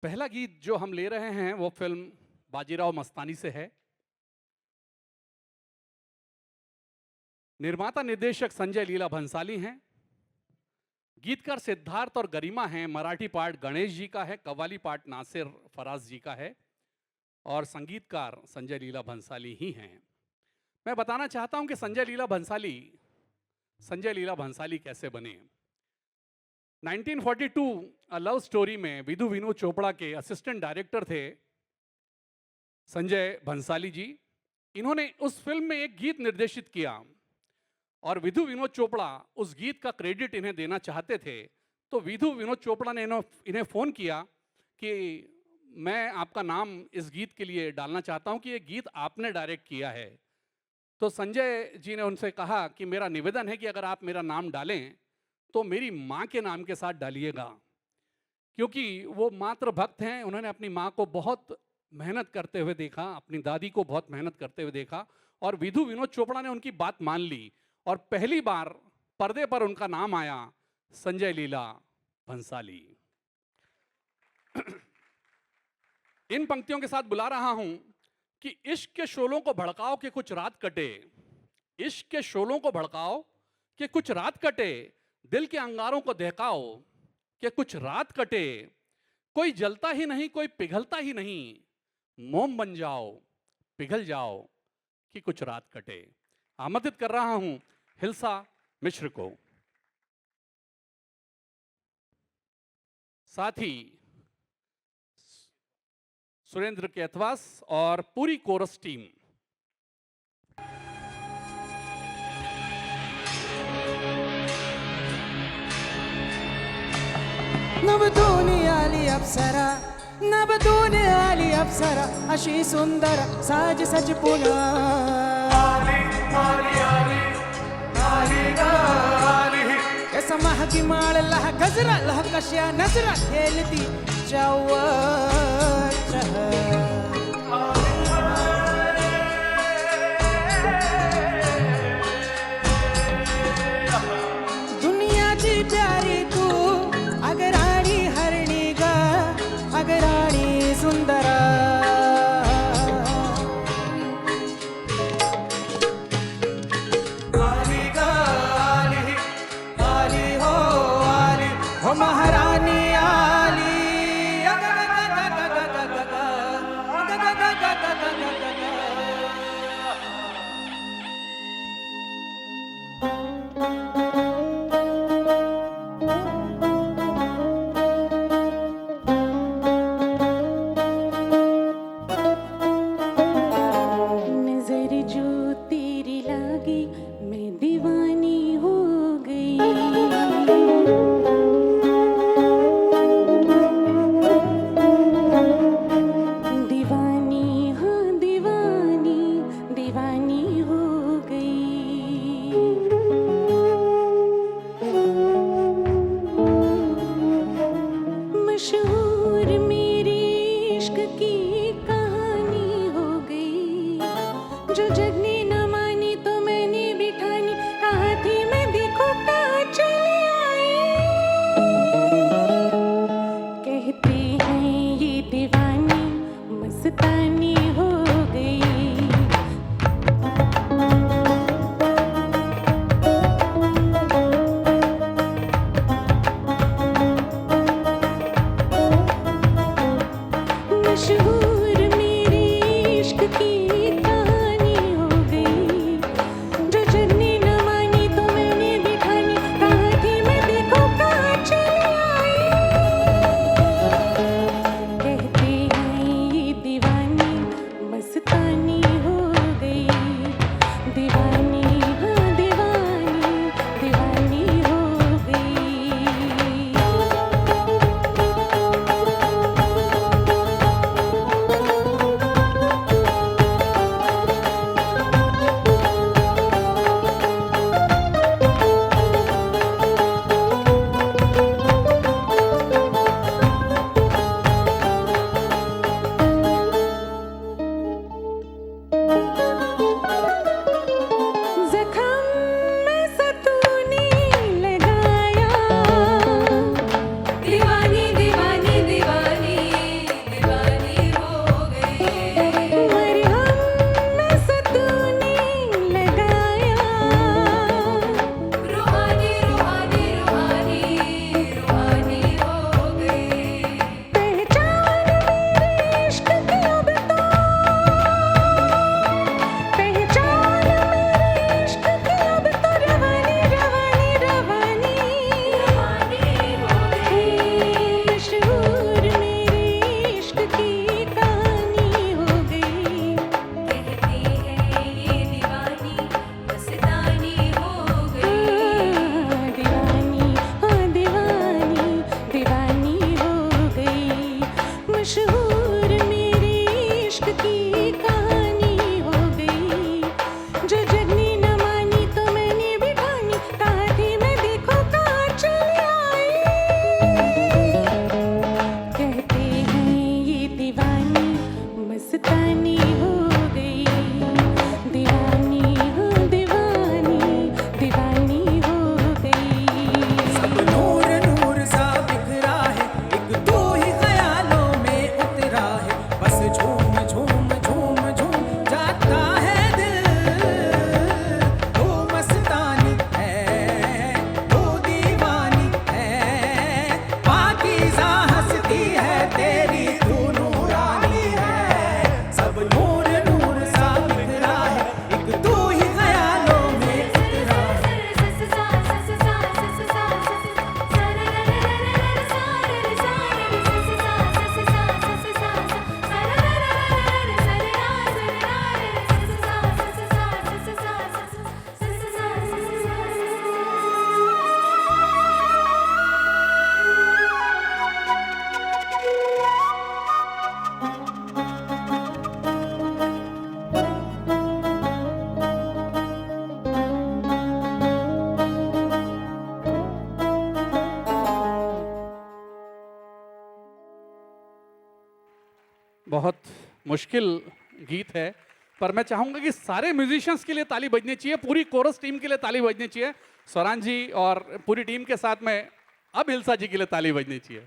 पहला गीत जो हम ले रहे हैं वो फिल्म बाजीराव मस्तानी से है। निर्माता निर्देशक संजय लीला भंसाली हैं। गीतकार सिद्धार्थ और गरिमा हैं। मराठी पार्ट गणेश जी का है, कव्वाली पार्ट नासिर फराज जी का है और संगीतकार संजय लीला भंसाली ही हैं। मैं बताना चाहता हूं कि संजय लीला भंसाली कैसे बने। 1942 अ लव स्टोरी में विधु विनोद चोपड़ा के असिस्टेंट डायरेक्टर थे संजय भंसाली जी। इन्होंने उस फिल्म में एक गीत निर्देशित किया और विधु विनोद चोपड़ा उस गीत का क्रेडिट इन्हें देना चाहते थे। तो विधु विनोद चोपड़ा ने इन्हें फ़ोन किया कि मैं आपका नाम इस गीत के लिए डालना चाहता हूं कि ये गीत आपने डायरेक्ट किया है। तो संजय जी ने उनसे कहा कि मेरा निवेदन है कि अगर आप मेरा नाम डालें तो मेरी माँ के नाम के साथ डालिएगा, क्योंकि वो मातृ भक्त हैं। उन्होंने अपनी माँ को बहुत मेहनत करते हुए देखा, अपनी दादी को बहुत मेहनत करते हुए देखा और विधु विनोद चोपड़ा ने उनकी बात मान ली और पहली बार पर्दे पर उनका नाम आया, संजय लीला भंसाली। इन पंक्तियों के साथ बुला रहा हूं कि इश्क के शोलों को भड़काओ कि कुछ रात कटे, इश्क के शोलों को भड़काओ कि कुछ रात कटे, दिल के अंगारों को दहकाओ कि कुछ रात कटे, कोई जलता ही नहीं कोई पिघलता ही नहीं, मोम बन जाओ पिघल जाओ कि कुछ रात कटे। आमंत्रित कर रहा हूं हिल्सा मिश्र को, साथ ही सुरेंद्र केतवास और पूरी कोरस टीम। नवदूनी आली अप्सरा, नवदूनी आली अप्सरा, अशी सुंदर साज सज पुन्हा आली आली आली आली आली। कैसा महकी माळ लह गजरा लह कश्या नजरा खेलती जावत दुनियाची प्यारी तू अगराणी हरणी गा, अगराणी सुंदरा आली गा आली आली हो महाराणी आली। नजर जो तेरी लागी मैं दीवानी हो गई, दीवानी हाँ दीवानी दीवानी हो गई। मशहूर मेरे इश्क की कहानी हो गई, जो जग ने न मानी तो मैंने बिठानी, कहा थी मैं देखो कहाँ चली आई। कहते हैं ये दीवानी मस्तानी हो गई। मशहूर मेरे इश्क की कहानी हो गई, जो जग ने न मानी तो मैंने बिठानी, कहा थी मैं देखो कहाँ चली आई। कहते हैं ये दीवानी मस्तानी हो गई, दीवानी हाँ दीवानी दीवानी हो गई। मशहूर मेरे इश्क की कहानी हो गई। जो जगनी न मानी तो मैंने भी ठानी, कहा थी मैं देखो कहाँ चली आई। कहते हैं ये दीवानी मस्तानी हो गई, दीवानी हो दीवानी, दीवानी हो गई। सब नूर नूर सा बिखरा है, एक तू ही ख्यालों में उतरा है। बस झूम झूम झूम झूम जाता है दिल। तू मस्तानी है, तू दीवानी है, पाकीज़ा हंसती है तेरी तू नूरानी है। सब नूर नूर सा बिखरा है, एक तू ही ख्यालों में उतरा है। बहुत मुश्किल गीत है, पर मैं चाहूंगा कि सारे म्यूजिशियंस के लिए ताली बजनी चाहिए, पूरी कोरस टीम के लिए ताली बजनी चाहिए। स्वरान जी और पूरी टीम के साथ में अब हिल्सा जी के लिए ताली बजनी चाहिए।